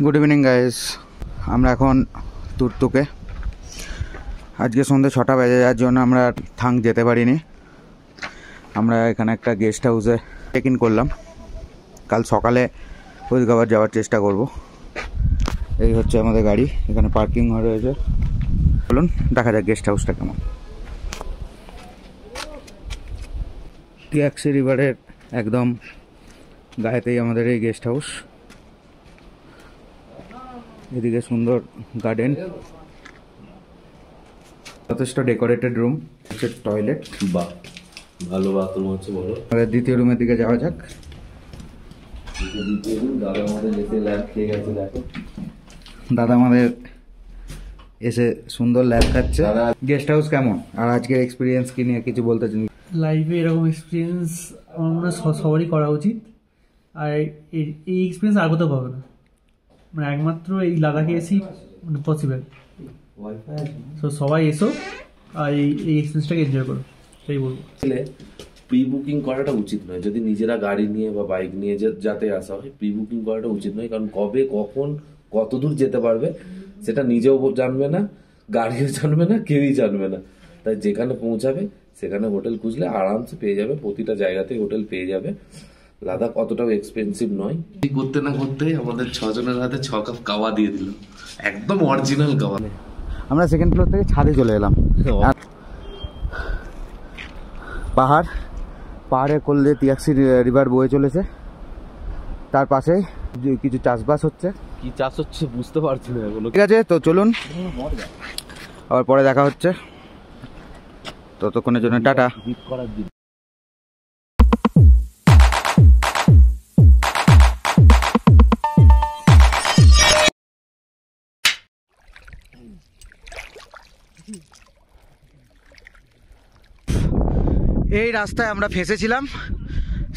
Good evening guys, আমরা এখন তুর্তুকে। আজকে সন্ধ্যে 6টা বেজে যাওয়ার জন্য আমরা থাং যেতে পারিনি। আমরা এখানে একটা গেস্ট হাউসে চেক ইন করলাম। কাল সকালে কৈতগাবার যাওয়ার চেষ্টা করব। এই হচ্ছে আমাদের গাড়ি, এখানে পার্কিং রয়েছে। চলুন দেখা যাক গেস্ট হাউসটা কেমন। টিয়াক্সি রিভারের একদম গায়েতেই আমাদের এই গেস্ট হাউস। এদিকে সুন্দর গার্ডেন, যথেষ্ট ডেকোরেটেড রুম, হচ্ছে টয়লেট। বাহ, ভালো বাথরুম হচ্ছে। বলো, আমাদের দ্বিতীয় রুমের দিকে যাওয়া যাক। দাদা আমাদের এসে ল্যাব খেয়ে গেছে। দেখো দাদা আমাদের এসে সুন্দর ল্যাব খাচ্ছে। গেস্ট হাউস কেমন আর আজকের এক্সপিরিয়েন্স কি নিয়ে কিছু বলতে চান? লাইফে এরকম এক্সপিরিয়েন্স আমার মনে হয় সবারই করা উচিত। আর এই এক্সপিরিয়েন্স আর কোথাও পাবে না, মানে একমাত্র এই লাদাখে এসেই মানে পসিবল। তো সবাই এসো আর এই এক্সপিরিয়েন্সটাকে এনজয় করো, সেই বলবো। প্রি বুকিং করাটা উচিত নয়। যদি নিজেরা গাড়ি নিয়ে বা বাইক নিয়ে যাতে আসা হয়, প্রি বুকিং করাটা উচিত নয়। কারণ কবে কখন কত দূর যেতে পারবে সেটা নিজেও জানবে না, গাড়িও জানবে না, কেউই জানবে না। তাই যেখানে পৌঁছাবে সেখানে হোটেল খুঁজলে আরামসে পেয়ে যাবে। প্রতিটা জায়গাতেই হোটেল পেয়ে যাবে। লাদাখ অতটাও এক্সপেন্সিভ নয়। করতে না করতে আমাদের 6 জনের হাতে 6 কাপ কাওয়া দিয়ে দিল, একদম অরিজিনাল কাওয়া। আমরা সেকেন্ড ফ্লোর থেকে ছাদে চলে এলাম। পাহাড়ের কোল দিয়ে টিয়াক্সি রিভার বয়ে চলেছে। তার পাশে কিছু চাষবাস হচ্ছে। কি চাষ হচ্ছে বুঝতে পারছি না এখনো। ঠিক আছে, তো চলুন আবার পরে দেখা হচ্ছে। ততক্ষণের জন্য টাটা। এই রাস্তায় আমরা ফেঁসেছিলাম,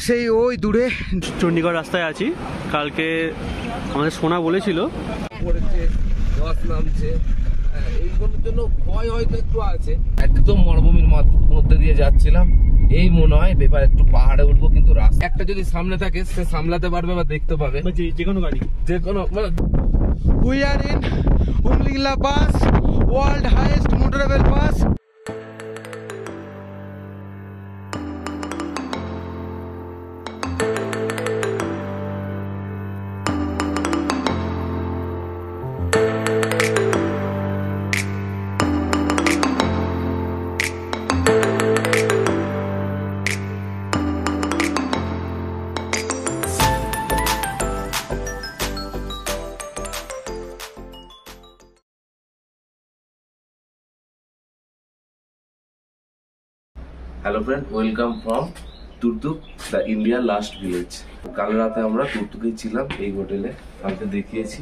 সেই ওই দূরে চণ্ডীগড় রাস্তায় আছি। কালকে আমাদের সোনা বলেছিল এইগুলোর জন্য ভয় হয়তো একটু আছে। একদম মরুভূমির মধ্যে দিয়ে যাচ্ছিলাম। এই মনে হয় এবার একটু পাহাড়ে উঠবো, কিন্তু রাস্তা একটা যদি সামনে থাকে সে সামলাতে পারবে বা দেখতে পাবে যে কোনো গাড়ি, যে কোনো মানে। We are in Umlingla pass, world highest motorable pass. Hello friend, welcome from Turtuk, the India last village. কাল রাতে আমরা তুর্তুকেই ছিলাম, এই হোটেলে। কালকে দেখিয়েছি।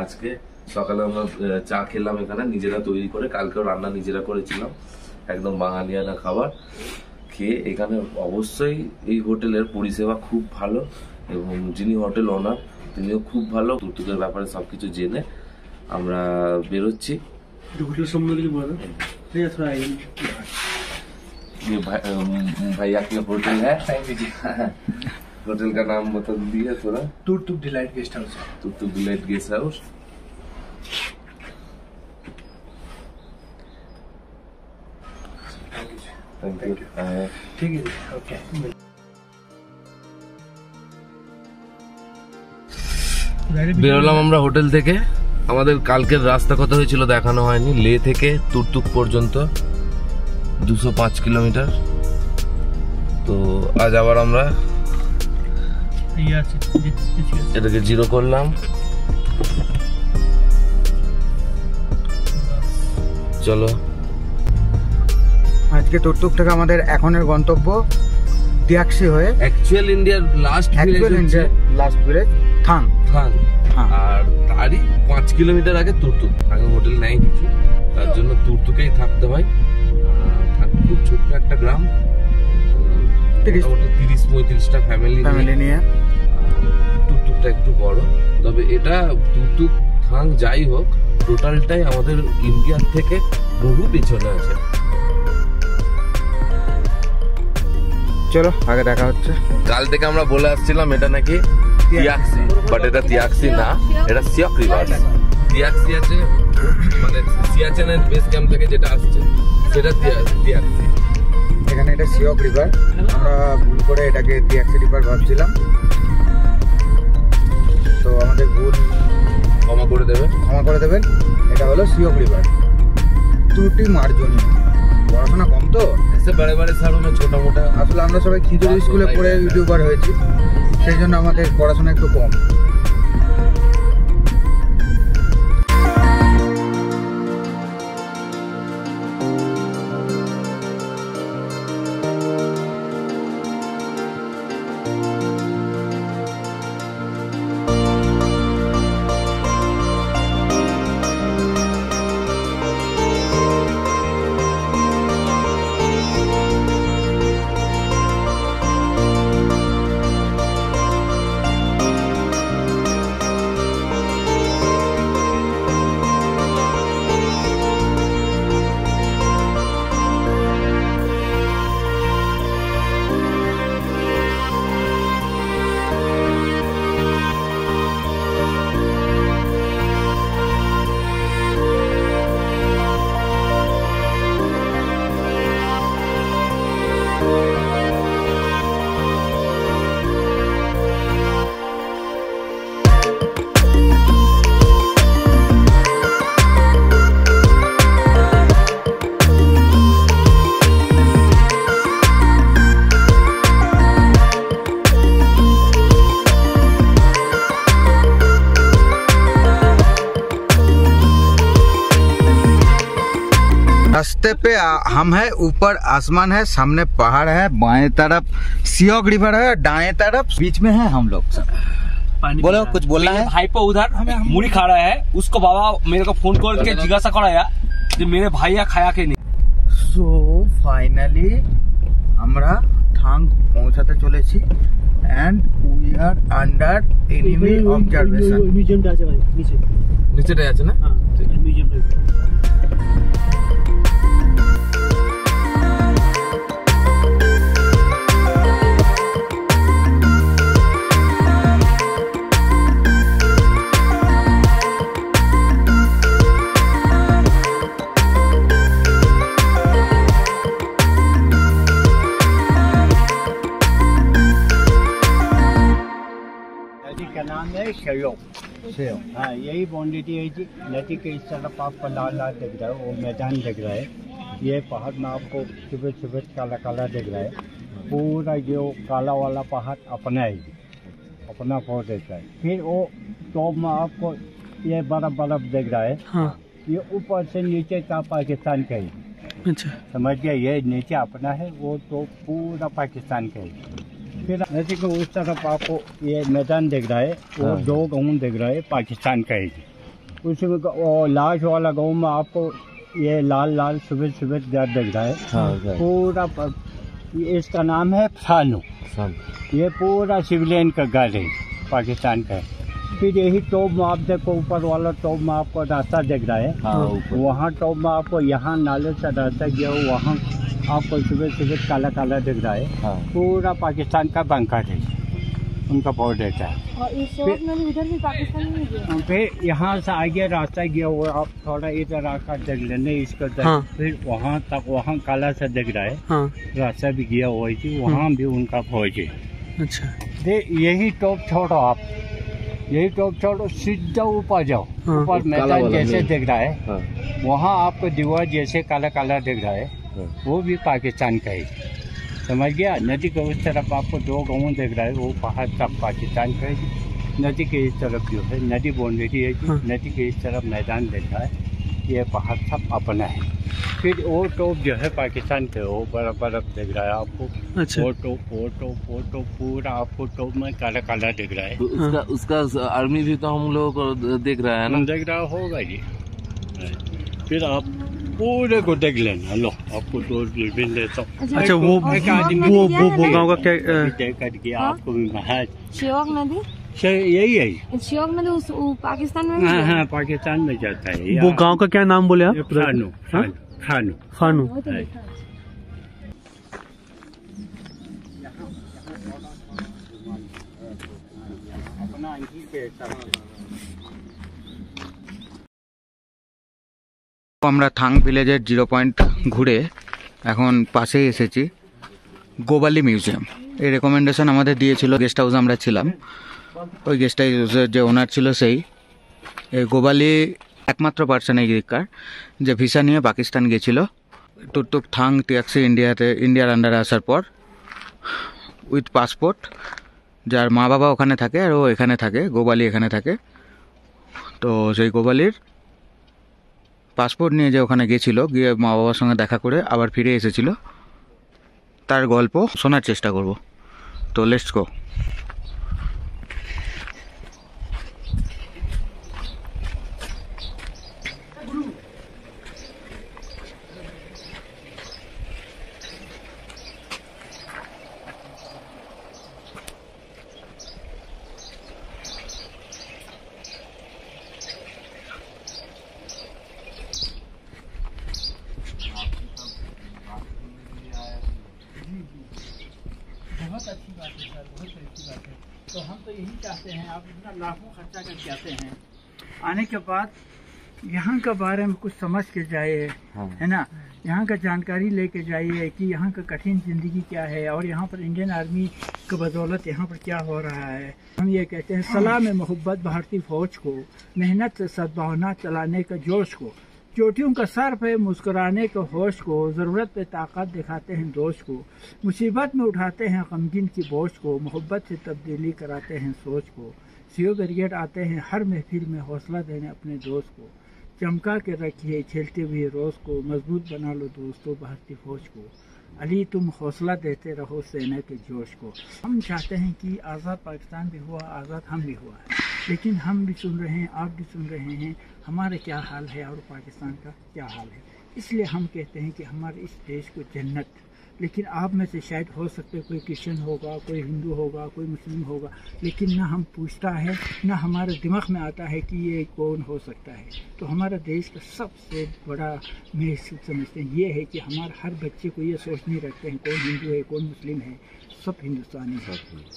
আজকে সকালে আমরা চা খেলাম এখানে নিজেরা তৈরি করে। কালকেও রান্না নিজেরা করেছিলাম, একদম বাঙালিয়ানা খাবার খেয়ে। এখানে অবশ্যই এই হোটেলের পরিষেবা খুব ভালো এবং যিনি হোটেল ওনার তিনিও খুব ভালো। তুর্তুকের ব্যাপারে সবকিছু জেনে আমরা বেরোচ্ছি। হোটেল সম্বন্ধে কিছু বলো। ये भैया की होटल है। होटल का नाम बता दिया थोड़ा। Turtuk delight guest house. Turtuk delight guest house. Thank you. ठीक है, ओके। বেরোলাম আমরা হোটেল থেকে। আমাদের কালকের রাস্তা কত হয়েছিল দেখানো হয়নি। লে থেকে তুর্তুক পর্যন্ত 205 কিলোমিটার। তো আজ আবার আমরা এটাকে জিরো করলাম। চলো, আজকে তুর্তুক থেকে আমাদের এখনের গন্তব্য টিয়াক্সি হয়ে অ্যাকচুয়াল ইন্ডিয়ার লাস্ট ভিলেজ থাং। আর তারই 5 কিলোমিটার আগে তুর্তুক। আগে হোটেল নেই কিছু, তার জন্য তুর্তুকেই থাকতে হয়। খুব ছোট্ট একটা গ্রাম, 30-35টা ফ্যামিলি নিয়ে। তুর্তুকটা একটু বড়, তবে এটা তুর্তুক থাং যাই হোক টোটালটাই আমাদের ইন্ডিয়ার থেকে বহু পিছনে আছে। চলো আগে দেখা হচ্ছে। কাল থেকে আমরা বলে আসছিলাম এটা নাকি তিয়াক্সি, বাট এটা তিয়াক্সি না, এটা সিয়ক রিভার। তিয়াক্সি আছে মানে সিয়াচেনের বেস ক্যাম্প থেকে যেটা আসছে সেটা তিয়াক্সি। এখানে এটা সিয়ক রিভার, আমরা ভুল করে এটাকে তিয়াক্সি রিভার ভাবছিলাম, তো আমাদের ভুল ক্ষমা করে দেবেন। এটা হলো সিয়ক রিভার, ত্রুটি মার্জনীয়। পড়াশোনা কম তো, এসে বারে বারে ছাড়ো না ছোট মোটা। আসলে আমরা সবাই খিচুড়ি স্কুলে পড়ে ইউটিউবার হয়েছি, সেই জন্য আমাদের পড়াশোনা একটু কম। रास्ते पे हम है, ऊपर आसमान है, सामने पहाड़ है, बाएं तरफ सियोक रिवर है, दाएं तरफ बीच में है हम लोग। बोलो, कुछ बोलना है? भाई पे उधर मुड़ी खा रहा है, उसको बाबा मेरे को फोन करके जिज्ञासा कराया যে मेरे भाइया खाया के नहीं। সো ফাইনালি আমরা থাং পৌঁছাতে চলেছি and we are under enemy observation. মিউজিয়ামটা আছে ভাই নিচে, নিচেটাই আছে না? হ্যাঁ মিউজিয়ামটা। का नाम है शेयोग। हाँ, यही बाउंड्री है जी। नदी के इस तरफ आपको लाल लाल दिख रहा है, वो मैदान दिख रहा है। ये पहाड़ में आपको सुबह सुबह काला काला दिख रहा है। पूरा जो काला वाला पहाड़ अपना है, अपना फोड़ देता है। फिर वो टॉप में आपको ये बर्फ बर्फ दिख रहा है। हाँ। ये ऊपर से नीचे का पाकिस्तान का है। अच्छा, समझ गया? ये नीचे अपना है, वो तो पूरा पाकिस्तान का है। फिर नदी के उस तरफ आपको ये मैदान दिख रहा है, वो दो गाँव दिख रहा है, पाकिस्तान का है। उसमें वो लाश वाला गाँव में आपको ये लाल लाल सुबह सुबह घर दिख रहा है। पूरा इसका नाम है फानू। ये पूरा सिविलियन का घर है, पाकिस्तान का है। फिर यही टॉप में आप देखो, ऊपर वाला टॉप में आपको रास्ता दिख रहा है। वहाँ टॉप में आपको यहाँ नाले से रास्ता गया, वहाँ आपको सुबह सुबह काला काला दिख रहा है। पूरा पाकिस्तान का बंकर है, उनका बॉर्डर है। और इस शॉप में उधर भी पाकिस्तान में गया। फिर यहाँ से आगे रास्ता गया, वो आप थोड़ा इधर आकर देख लेने इसको। हाँ। फिर वहाँ तक वहाँ काला सा दिख रहा है। हाँ। रास्ता भी गया हुआ है, वहाँ भी उनका फौज है। अच्छा, यही टॉप छोड़ो आप, यही टॉप छोड़ो, सीधा ऊपर जाओ। हाँ। ऊपर मैदान जैसे दिख रहा है, हाँ। वहाँ आपको दीवार जैसे काला काला दिख रहा है, वो भी पाकिस्तान का है। समझ गया? नदी के उस तरफ आपको दो गाँव दिख रहा है, वो पहाड़ सब पाकिस्तान का है। नदी के इस तरफ जो है नदी बाउंड्री है, हाँ। नदी के इस तरफ मैदान दिख रहा है, ये पहाड़ सब अपना है। फिर वो टॉप जो है पाकिस्तान के, वो बर्फ बर्फ दिख रहा है आपको। अच्छा। वो टॉप पूरा आपको टॉप में काला काला दिख रहा है। तो उसका आर्मी भी तो हम लोग को देख रहा है ना? देख रहा होगा जी। फिर आप पूरे को देख लेना। लो, आपको दो दूरबीन देता हूँ। अच्छा, वो एक आदमी वो गाँव का क्या देख करके आपको भी महाज शियोक नदी, यही है। शियोक नदी पाकिस्तान में भी हाँ है? हाँ, पाकिस्तान में जाता है। वो गांव का क्या नाम बोले आप? फानू। हाँ? फानू। फानू। वो तो लिखा है। यहीं पे सब আমরা থাং ভিলেজের 0 পয়েন্ট ঘুরে এখন পাশেই এসেছি গোবালি মিউজিয়াম। এই রেকমেন্ডেশন আমাদের দিয়েছিল গেস্ট হাউসে আমরা ছিলাম, ওই গেস্ট হাউসের যে ওনার ছিল সেই। এই গোবালি একমাত্র পার্সন এদিককার যে ভিসা নিয়ে পাকিস্তান গেছিল টুকটুক থাং ট্যাক্সি ইন্ডিয়ার আন্ডারে আসার পর উইথ পাসপোর্ট, যার মা বাবা ওখানে থাকে আর ও এখানে থাকে, গোবালি এখানে থাকে। তো সেই গোবালির পাসপোর্ট নিয়ে যে ওখানে গেছিলো, গিয়ে মা বাবার সঙ্গে দেখা করে আবার ফিরে এসেছিল, তার গল্প শোনার চেষ্টা করব। তো লেটস গো। बहुत अच्छी बात है सर, बहुत अच्छी बात है। तो हम तो यही चाहते हैं, आप इतना लाखों खर्चा करके आते हैं, आने के बाद यहाँ के बारे में कुछ समझ के जाइए, है ना, यहाँ का जानकारी लेके जाइए कि यहाँ का कठिन ज़िंदगी क्या है और यहाँ पर इंडियन आर्मी की बदौलत यहाँ पर क्या हो रहा है। हम ये कहते हैं सलाम मोहब्बत भारतीय फ़ौज को, मेहनत से सद्भावना चलाने का जोश को, चोटियों का सर पे मुस्कुराने के होश को, ज़रूरत पे ताकत दिखाते हैं दोस्त को, मुसीबत में उठाते हैं गमगीन की बोझ को, मोहब्बत से तब्दीली कराते हैं सोच को, सीओ ब्रिगेड आते हैं हर महफिल में हौसला देने अपने दोस्त को, चमका के रखिए झेलते हुए रोज़ को, मजबूत बना लो दोस्तों भारतीय फ़ौज को, अली तुम हौसला देते रहो सेना के जोश को। हम चाहते हैं कि आज़ाद पाकिस्तान भी हुआ, आज़ाद हम भी हुआ है, लेकिन हम भी सुन रहे हैं, आप भी सुन रहे हैं हमारे क्या हाल है और पाकिस्तान का क्या हाल है। इसलिए हम कहते हैं कि हमारे इस देश को जन्नत, लेकिन आप में से शायद हो सकते कोई क्रिश्चियन होगा, कोई हिंदू होगा, कोई मुस्लिम होगा, लेकिन ना हम पूछता है, ना हमारे दिमाग में आता है कि ये कौन हो सकता है। तो हमारा देश का सबसे बड़ा मैं समझते हैं ये है कि हमारे हर बच्चे को ये सोच नहीं रखते हैं कौन हिंदू है कौन मुस्लिम है, सब हिंदुस्तानी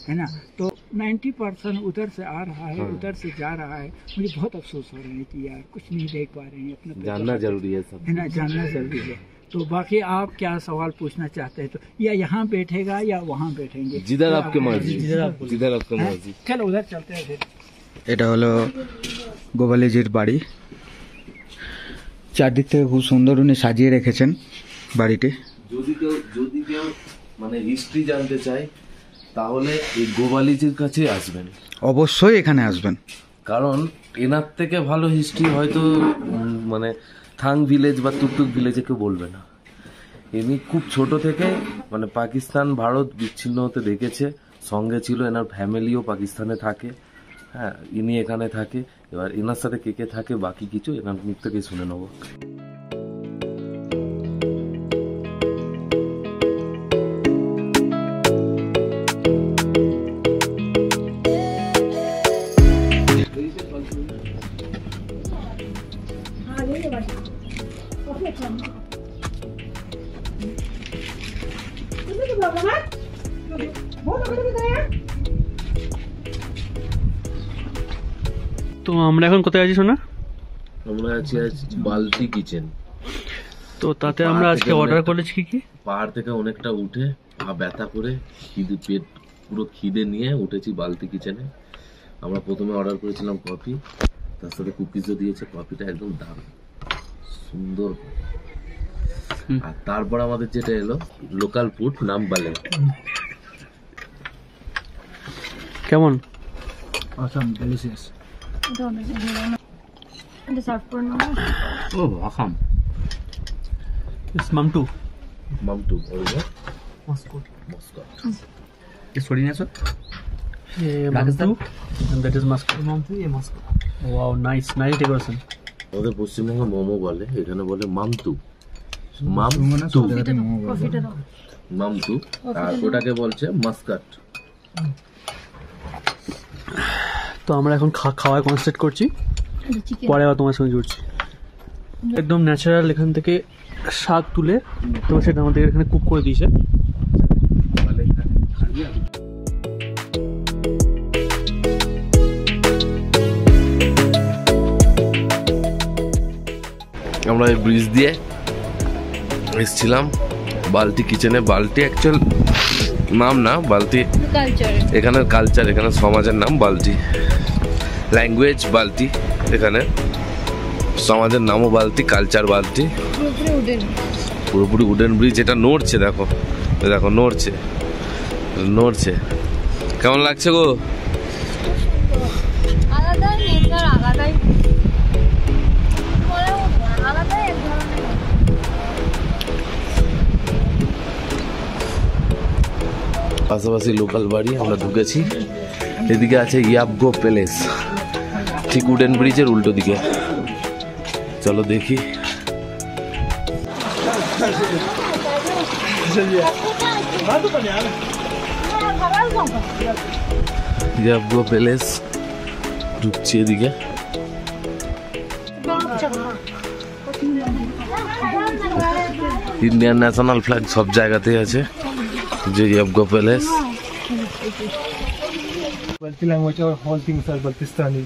है ना। तो 90% उधर से आ रहा है, उधर से जा रहा है। मुझे बहुत अफसोस हो रहा है कि यार कुछ नहीं देख पा रहे हैं, अपना जानना जरूरी है सब, है ना, जानना जरूरी है। तो बाकी आप क्या सवाल पूछना चाहते हैं तो या यहाँ बैठेगा या वहाँ बैठेंगे, जिधर आपके मर्जी, जिधर आपके हैं? मर्जी। चलो उधर चलते हैं फिर। এটা হলো গোবালিজির বাড়ি, চারদিক থেকে খুব সুন্দর উনি সাজিয়ে রেখেছেন বাড়িটি। যদি কেউ মানে হিস্ট্রি জানতে চায় তাহলে এই গোবালিজির কাছে আসবেন, অবশ্যই এখানে আসবেন, কারণ এনার থেকে ভালো হিস্ট্রি হয়তো মানে থাং ভিলেজ বা টুকটুক ভিলেজে কেউ বলবে না। ইনি খুব ছোট থেকে মানে পাকিস্তান ভারত বিচ্ছিন্ন হতে দেখেছে, সঙ্গে ছিল, এনার ফ্যামিলিও পাকিস্তানে থাকে, হ্যাঁ ইনি এখানে থাকে। এবার এনার সাথে কে কে থাকে বাকি কিছু এনার মুখ থেকেই শুনে নেবো। তো আমরা এখন কোথায় আছি শোনা? আমরা আছি আজ বালতি কিচেন। তো তাতে আমরা আজকে অর্ডার করেছি কি কি? পাহাড় থেকে অনেকটা উঠে পা ব্যথা করে পেট পুরো খিদে নিয়ে উঠেছি বালতি কিচেনে। আমরা প্রথমে অর্ডার করেছিলাম কফি, তার সাথে কুকিজও দিয়েছে, কফিটা একদম দারুণ সুন্দর। আর তারপর আমাদের যেটা এলো লোকাল ফুড, নাম বালে। কেমন? Awesome, delicious. Das auf Porno. Oh, awesome. It's Mamtu. মামটু ওইটা Moscow. Moscow. It's foreigners, sir? Mamtu. And that is Moscow. Mamtu, yeah, Moscow. Wow, nice decoration. ওদের পশ্চিমবঙ্গে মোমো বলে, এখানে বলে মামটু। মামটু Coffee দাও। মামটু, আর ওটাকে বলছে মাস্কাট। তো আমরা এখন খাওয়ায় কনসেন্ট্রেট করছি, পরে আবার তোমার সঙ্গে জুড়ছি। একদম ন্যাচারাল এখান থেকে শাক তুলে তোমার সেটা আমাদের এখানে কুক করে দিয়েছে। আমরা এই ব্রিজ দিয়ে এসেছিলাম বালতি কিচেনে। বালতি অ্যাকচুয়াল নাম না, বালতি এখানের কালচার, এখানে সমাজের নাম বালতি, ল্যাঙ্গুয়েজ বালতি, এখানে সমাজের নামও বালতি, কালচার বালতি। পুরোপুরি উডেন ব্রিজ। এটা নড়ছে, দেখো দেখো নড়ছে নড়ছে। কেমন লাগছে গো? পাশাপাশি লোকাল বাড়ি আমরা ঢুকেছি। এদিকে আছে ইয়াবগো প্যালেস, ঠিক উডেন ব্রিজের উল্টো দিকে। চলো দেখি। ইয়াবগো প্যালেস ঢুকছি এদিকে। ইন্ডিয়ান ন্যাশনাল ফ্ল্যাগ সব জায়গাতেই আছে। যে Yabgo palace. Balti language or all things are Baltistani.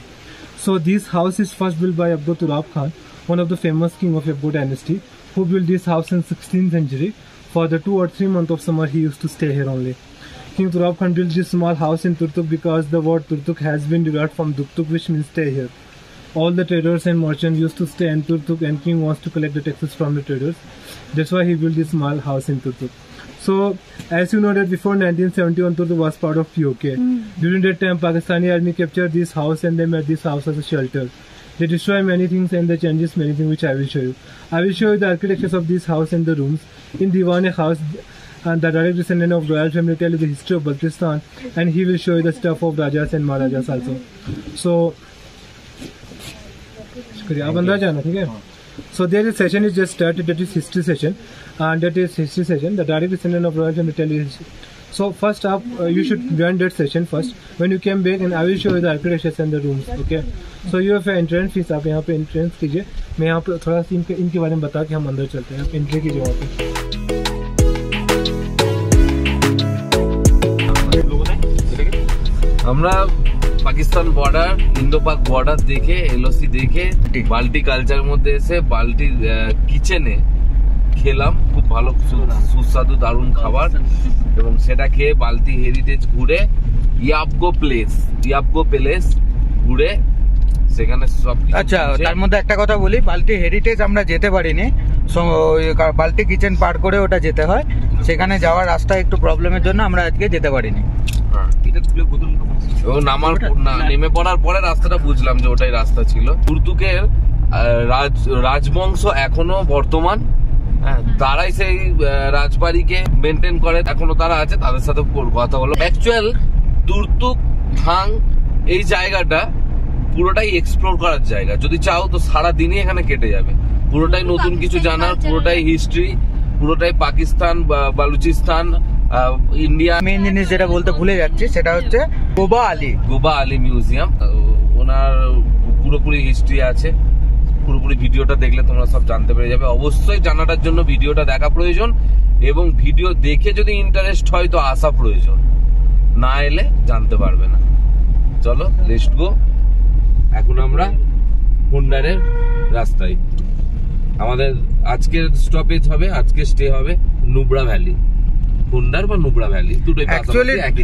So this house is first built by Abdul Turab Khan, one of the famous king of Yabgo dynasty, who built this house in 16th century. For the 2 or 3 months of summer, he used to stay here only. King Turab Khan built this small house in Turtuk because the word Turtuk has been derived from Duktuk, which means stay here. All the traders and merchants used to stay in Turtuk, and king wants to collect the taxes from the traders. That's why he built this small house in Turtuk. So, as you know that before 1971, Turtuk was part of POK. During that time, Pakistani army captured this house and they made this house as a shelter. They destroy many things and they changes many things, which I will show you. I will show you the architecture of this house and the rooms. In Diwane house, and the direct descendant of royal family tell you the history of Baltistan, and he will show you the stuff of Rajas and Maharajas also. So, आप अंदर जाना, ठीक है? So there is session is just started, that is history session, and that is history session. The direct descendant of royal family tell you history. So first up, you should join that session first. When you came back, and I will show you the architecture and the rooms. Okay. So you have entrance fees. आप यहाँ पे entrance कीजिए. मैं यहाँ पे थोड़ा सा इनके बारे में बता के हम अंदर चलते हैं. आप entry कीजिए वहाँ पे. আমরা পাকিস্তান বর্ডার, ইন্দো পাক বর্ডার দেখে, এলওসি দেখে বালতি কালচার মধ্যে এসে বালতি কিচেনে খেলাম। খুব ভালো সুস্বাদু দারুণ খাবার, এবং সেটা খেয়ে বালতি হেরিটেজ ঘুরে ইয়াবগো প্যালেস ঘুরে সেখানে সব। আচ্ছা, তার মধ্যে একটা কথা বলি, বালতি হেরিটেজ আমরা যেতে পারিনি। বালতি কিচেন পার করে ওটা যেতে হয়, সেখানে যাওয়ার রাস্তা একটু প্রবলেমের জন্য আমরা আজকে যেতে পারিনি। এবং নেমে পড়ার পরে রাস্তাটা বুঝলাম যে ওটাই রাস্তা ছিল। তুর্তুকের রাজবংশ এখনো বর্তমান, তারাই সেই রাজবাড়িকে মেনটেন করে, এখনো তারা আছে, তাদের সাথে কথা হলো। অ্যাকচুয়াল তুর্তুক থাং এই জায়গাটা পুরোটাই এক্সপ্লোর করার জায়গা। যদি চাও তো সারা দিনই এখানে কেটে যাবে। পুরোটাই নতুন কিছু জানার, পুরোটাই হিস্ট্রি, পুরোটাই পাকিস্তান, বালুচিস্তান, ইন্ডিয়া। মেইন জিনিস যেটা বলতে ভুলে যাচ্ছি সেটা হচ্ছে গোবা আলী মিউজিয়াম। ওনার পুরোপুরি হিস্ট্রি আছে, পুরোপুরি ভিডিওটা দেখলে তোমরা সব জানতে পেরে যাবে। অবশ্যই জানাটার জন্য ভিডিওটা দেখা প্রয়োজন, এবং ভিডিও দেখে যদি ইন্টারেস্ট হয় তো আসা প্রয়োজন, না এলে জানতে পারবে না। চলো লেটস গো। এখন আমরা হুন্ডারের রাস্তায়। আমাদের আজকের স্টপেজ হবে, আজকে স্টে হবে নুব্রা ভ্যালি। হুন্ডার বা নুব্রা ভ্যালি দুটোই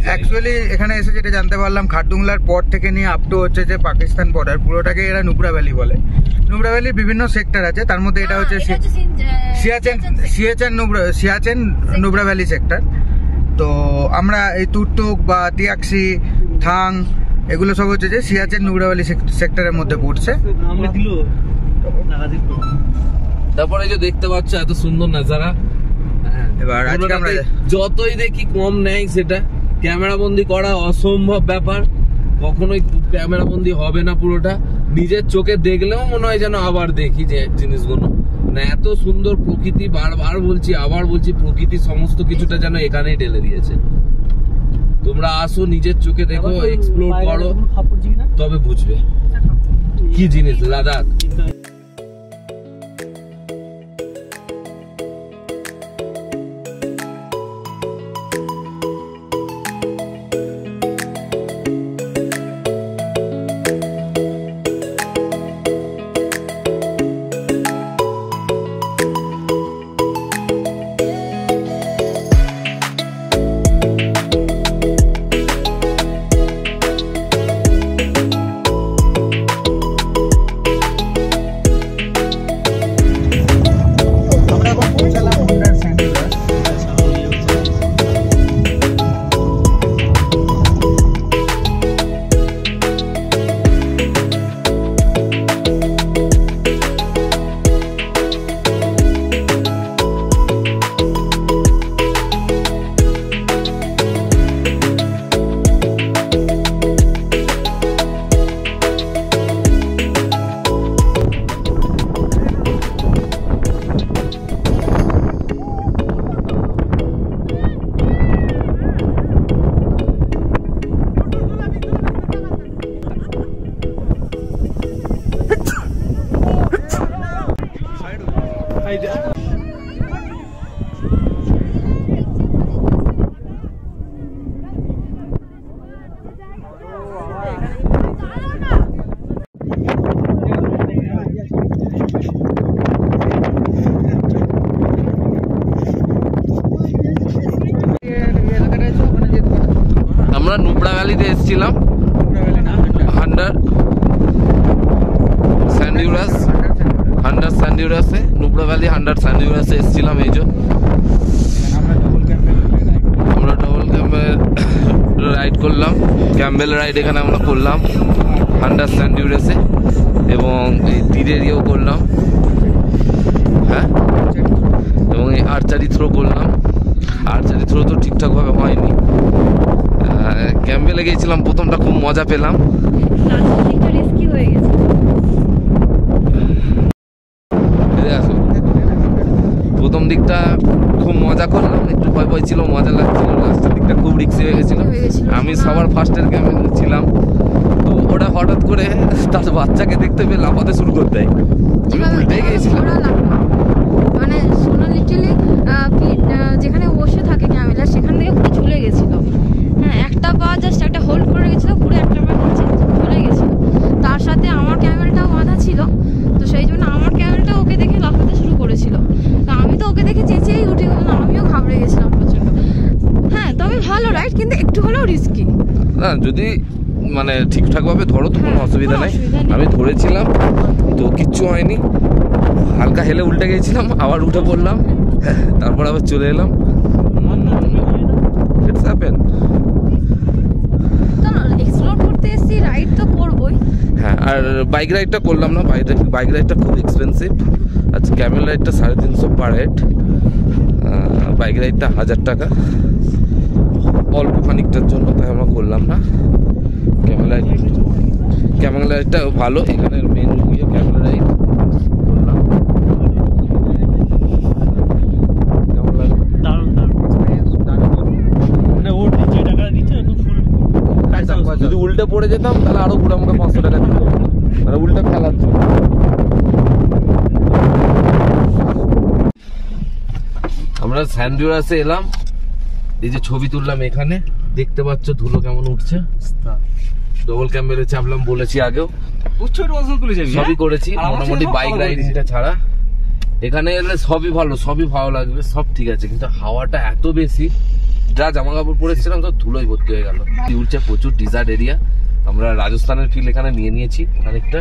অ্যাকচুয়ালি এখানে এসে যেটা জানতে পারলাম, খারদুংলার পর থেকে নিয়ে আপ টু হচ্ছে যে পাকিস্তান বর্ডার, পুরোটাকে এরা নুব্রা ভ্যালি বলে। নুব্রা ভ্যালির বিভিন্ন সেক্টর আছে, তার মধ্যে এটা হচ্ছে সিয়াচেন নুব্রা ভ্যালি সেক্টর। তো আমরা এই তুর্তুক বা তিয়াকসি, থাং, এগুলো সব হচ্ছে যে সিয়াচেন নুব্রা ভ্যালি সেক্টরের মধ্যে পড়ছে। তারপরে যে দেখতে পাচ্ছ এত সুন্দর নাজারা, এবার আজকে আমরা যতই দেখি কম নেই, সেটা ক্যামেরা বন্দি করা অসম্ভব ব্যাপার। কখনোই ক্যামেরা বন্দি হবে না পুরোটা। নিজের চোখে দেখলেও মনে হয় যেন আবার দেখি যে জিনিসগুলো। না, এত সুন্দর প্রকৃতি, বারবার বলছি আবার বলছি, প্রকৃতি সমস্ত কিছুটা যেন এখানেই ঢেলে দিয়েছে। তোমরা আসো, নিজের চোখে দেখো, এক্সপ্লোর করো, তবে বুঝবে কি জিনিস লাদাখ। নুবরা ভ্যালিতে এসেছিলাম, হান্ডার স্যান্ডিউরাসে, নুবরা ভ্যালি হান্ডার স্যান্ডিউরাসে এসেছিলাম। এই যে আমরা ডবল ক্যাম্পেল রাইড করলাম, ক্যাম্পেল রাইড এখানে আমরা করলাম হান্ডার স্যান্ডিউরাসে, এবং এই তীর এরিয়াও করলাম, হ্যাঁ, এবং এই আর্চারি থ্রো করলাম। আর্চারি থ্রো তো ঠিকঠাকভাবে হয়নি। ক্যাম্পেলে গিয়েছিলাম, প্রথমটা খুব মজা পেলাম। প্রথম দিকটা খুব মজা করলাম, একটু ভয় ভয় ছিল, মজা লাগছিল। লাস্টের দিকটা খুব রিস্কি হয়ে গেছিল। আমি সবার ফার্স্টের ক্যাম্পে ছিলাম, তো ওটা হঠাৎ করে তার বাচ্চাকে দেখতে পেয়ে লাফাতে শুরু করতে দেয়। উল্টে গিয়েছিলাম, মানে সোনা লিটারালি যেখানে বসে থাকে ক্যামেরা সেখান থেকে পুরো ঝুলে গেছিল। হ্যাঁ, একটা পা জাস্ট একটা হোল্ড করে গেছিল, পুরো একটা পা নিচে ঝুলে গেছিল। তার সাথে আমার ক্যামেরাটাও বাঁধা ছিল, তো সেই জন্য আমার ক্যামেরাটা ওকে দেখে লাফাতে শুরু করেছিল। তো আমি তো ওকে দেখে চেঁচিয়েই উঠে গেলাম, আমিও ঘাবড়ে গেছিলাম প্রচন্ড। হ্যাঁ, তবে ভালো রাইড, কিন্তু একটু হলেও রিস্কি। না, যদি মানে ঠিকঠাকভাবে ধরো তো কোনো অসুবিধা নেই। আমি ধরেছিলাম তো কিচ্ছু হয়নি, হালকা হেলে উল্টে গেছিলাম, আবার উঠে পড়লাম, তারপর আবার চলে এলাম। It's happen. এক্সপ্লোর করতে এসেছি, রাইড তো করবোই। হ্যাঁ, আর বাইক রাইডটা করলাম না, বাইক রাইডটা খুব এক্সপেন্সিভ। আচ্ছা, ক্যামেল রাইডটা 350 পার হেড, বাইক রাইডটা 1000 টাকা অল্প খানিকটার জন্য, তাই আমরা করলাম না। ক্যামেল রাইডটা ভালো, এখানের মেন ক্যামেল রাইড করলাম। কেমন লাগলো? যদি উল্টে পড়ে যেতাম তাহলে আরো পুরো আমাকে 500 টাকা দিত, মানে উল্টে খেলার জন্য। আমরা স্যান্ডিউরাসে এলাম, এই যে ছবি তুললাম এখানে, দেখতে পাচ্ছ ধুলো কেমন উঠছে। ডবল ক্যাম্পেলে চাপলাম, বলেছি আগেও, সবই করেছি মোটামুটি বাইক রাইডিংটা ছাড়া। এখানে এলে সবই ভালো, সবই ভালো লাগবে, সব ঠিক আছে, কিন্তু হাওয়াটা এত বেশি, যা জামা কাপড় পরেছিলাম সব ধুলোই ভর্তি হয়ে গেল। উঠছে প্রচুর ডিজার্ট এরিয়া, আমরা রাজস্থানের ফিল এখানে নিয়ে নিয়েছি খানিকটা।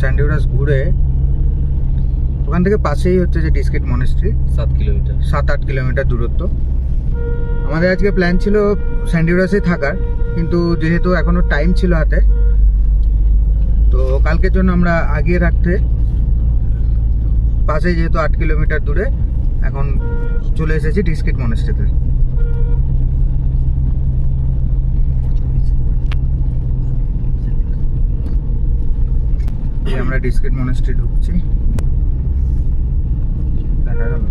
স্যান্ডিউরাস ঘুরে ওখান থেকে পাশেই হচ্ছে যে ডিস্কিট মনেস্ট্রি, 7-8 কিলোমিটার দূরত্ব। আমাদের আজকে প্ল্যান ছিল স্যান্ডিউরাসে থাকার, কিন্তু যেহেতু এখনো টাইম ছিল হাতে, তো কালকের জন্য আমরা আগিয়ে রাখতে পাশে, যেহেতু 8 কিলোমিটার দূরে, এখন চলে এসেছি ডিস্কিট মনেস্ট্রিতে। আমরা ডিস্কিট মনেস্ট্রি ঢুকছি, দেখা গেল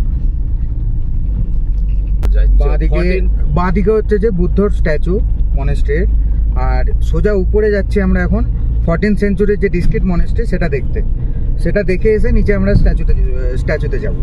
বাঁদিকে হচ্ছে যে বুদ্ধর স্ট্যাচু মনেস্ট্রির, আর সোজা উপরে যাচ্ছি আমরা এখন 14th সেঞ্চুরির যে ডিস্কিট মনেস্ট্রি সেটা দেখতে। সেটা দেখে এসে নিচে আমরা স্ট্যাচুতে যাব।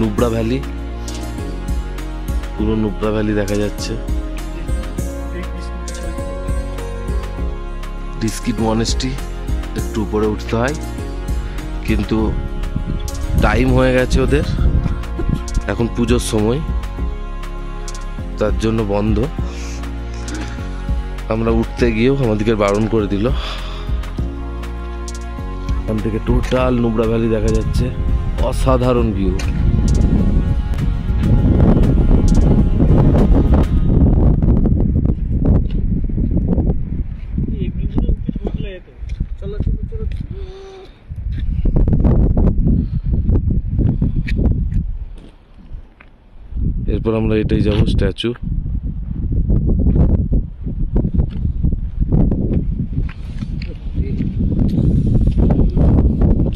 নুব্রা ভ্যালি, পুরো নুব্রা ভ্যালি দেখা যাচ্ছে। ডিস্কিট মনেস্ট্রি একটু উপরে উঠতে হয়, কিন্তু টাইম হয়ে গেছে ওদের, এখন পুজোর সময়, তার জন্য বন্ধ। আমরা উঠতে গিয়েও আমাদেরকে বারণ করে দিল। এখান থেকে টোটাল নুব্রা ভ্যালি দেখা যাচ্ছে, অসাধারণ ভিউ। এরপর আমরা এটাই যাব, স্ট্যাচু।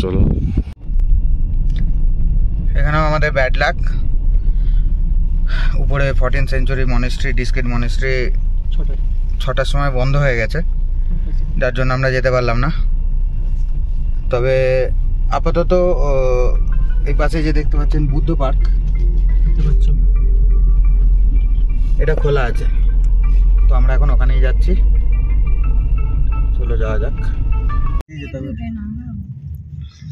চলো, এখানেও আমাদের ব্যাড লাক, উপরে 14th century monastery, Diskit monastery 6টার সময় বন্ধ হয়ে গেছে, যার জন্য আমরা যেতে পারলাম না। তবে আপাতত এই পাশে যে দেখতে পাচ্ছেন বুদ্ধ পার্ক, এটা খোলা আছে, তো আমরা এখন ওখানেই যাচ্ছি। চলো যাওয়া যাক।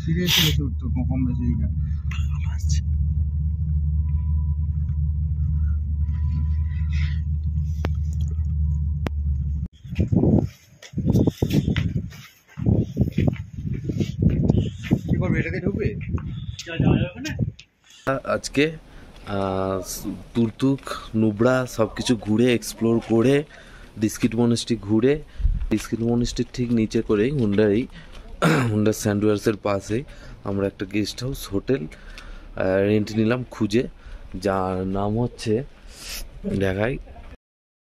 সিরিয়াসলি উঠতো কম বেশি ভালো আসছে। কি করবে, এটাকে ঢুকবে? আজকে তুর্তুক, নুব্রা সব কিছু ঘুরে এক্সপ্লোর করে, ডিস্কিট মনেস্ট্রি ঘুরে, ডিস্কিট মনেস্ট্রির ঠিক নিচে করেই হুন্ডার স্যান্ডওয়ার্সের পাশেই আমরা একটা গেস্ট হাউস হোটেল রেন্ট নিলাম খুঁজে, যার নাম হচ্ছে দেখাই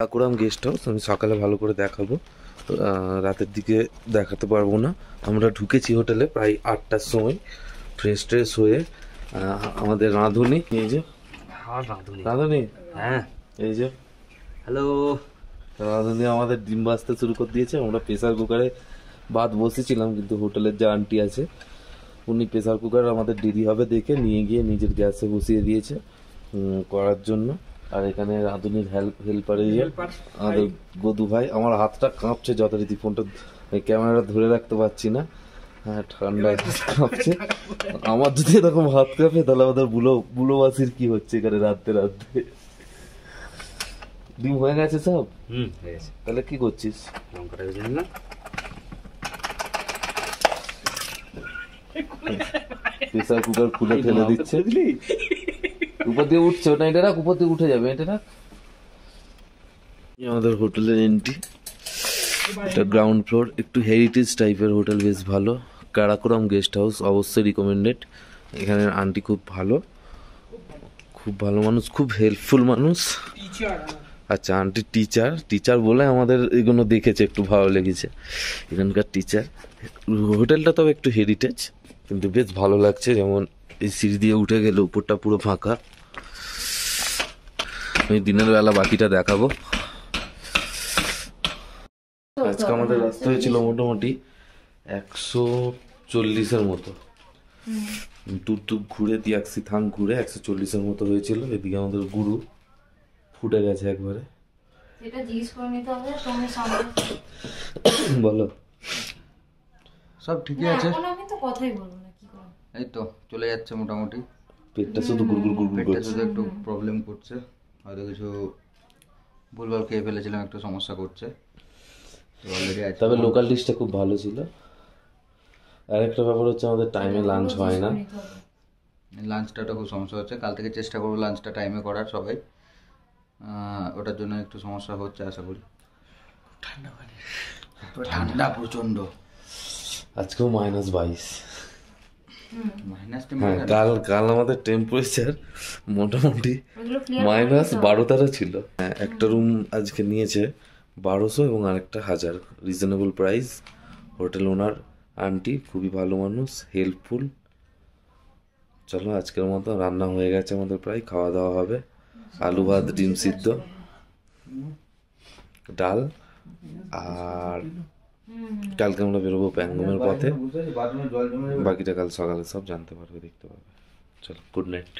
কাকুরাম গেস্ট হাউস। আমি সকালে ভালো করে দেখাবো, রাতের দিকে দেখাতে পারবো না। আমরা ঢুকেছি হোটেলে প্রায় 8টার সময়, ফ্রেশ ট্রেশ হয়ে আমাদের রাঁধুনি, এই যে রাঁধুনি, হ্যাঁ এই যে হ্যালো রাঁধুনি আমাদের ডিম ভাজতে শুরু করে দিয়েছে। আমরা প্রেসার কুকারে ভাত বসেছিলাম, কিন্তু হোটেলের যে আন্টি আছে উনি প্রেসার কুকার আমাদের দেরি হবে দেখে নিয়ে গিয়ে নিজের গ্যাসে বসিয়ে দিয়েছে করার জন্য। আর এখানে রাঁধুনির হেল্পারে আমাদের গদু ভাই। আমার হাতটা কাঁপছে যথারীতি, ফোনটা ক্যামেরাটা ধরে রাখতে পারছি না, হ্যাঁ ঠান্ডায় কাঁপছে। আমার যদি এরকম হাত কাঁপে তাহলে আমাদের বুড়োবাসীর কি হচ্ছে এখানে রাতে রাতে। ডিম হয়ে গেছে সব? তাহলে কি করছিস? না প্রেসার কুকার খুলে ফেলে দিচ্ছে, উপর দিয়ে উঠছে, ওটা এটা রাখ, উপর দিয়ে উঠে যাবে, এটা রাখ। আমাদের হোটেলের এন্ট্রি, এটা গ্রাউন্ড ফ্লোর, একটু হেরিটেজ টাইপের হোটেল, বেশ ভালো। কারাকোরাম গেস্ট হাউস অবশ্যই রিকমেন্ডেড। এখানের আন্টি খুব ভালো, খুব ভালো মানুষ, খুব হেল্পফুল মানুষ। আচ্ছা আন্টি টিচার বলে আমাদের এগুলো দেখেছে, একটু ভালো লেগেছে এখানকার টিচার। হোটেলটা তবে একটু হেরিটেজ, কিন্তু বেশ ভালো লাগছে। যেমন এই সিঁড়ি দিয়ে উঠে গেলে উপরটা পুরো ফাঁকা। আমি দিনের বেলা বাকিটা দেখাবো। আজকে আমাদের রাস্তা হয়েছিল মোটামুটি 140-এর মতো, তুর্তুক ঘুরে দিয়াক্সি থাং ঘুরে 140-এর মতো হয়েছিল। এদিকে আমাদের গুরু ফুটে গেছে একবারে। এটা জিজ্ঞেস করে নিতে হবে তোমার সামনে। বলো, সব ঠিকই আছে, এখন আমি তো কথাই বলবো না, কি করব। এই তো চলে যাচ্ছে মোটামুটি। পেটটা শুধু গুড়গুড় পেটটা করছে। শুধু একটু প্রবলেম করছে, হয়তো কিছু ভুলভাল খেয়ে ফেলেছিলাম, একটু সমস্যা করছে। তো অলরেডি আছে, তবে লোকাল ডিশটা খুব ভালো ছিল। আর একটা ব্যাপার হচ্ছে আমাদের টাইমে লাঞ্চ হয় না, লাঞ্চটা খুব সমস্যা হচ্ছে। কাল থেকে চেষ্টা করবো লাঞ্চটা টাইমে করার সবাই, ওটার জন্য একটু সমস্যা হচ্ছে আশা করি। ঠান্ডা প্রচন্ড, আজকেও -22। হ্যাঁ কাল আমাদের টেম্পারেচার মোটামুটি -12-13 ছিল। হ্যাঁ একটা রুম আজকে নিয়েছে 1200 এবং আরেকটা 1000, রিজনেবল প্রাইস। হোটেল ওনার আন্টি খুবই ভালো মানুষ, হেল্পফুল। চলো আজকের মতো রান্না হয়ে গেছে আমাদের, প্রায় খাওয়া দাওয়া হবে। আলু ভাত, ডিম সিদ্ধ, ডাল, আর কালকে আমরা বেরোবো প্যাংগমের পথে। বাকিটা কাল সকালে সব জানতে পারবে, দেখতে পারবে। চলো, গুড নাইট।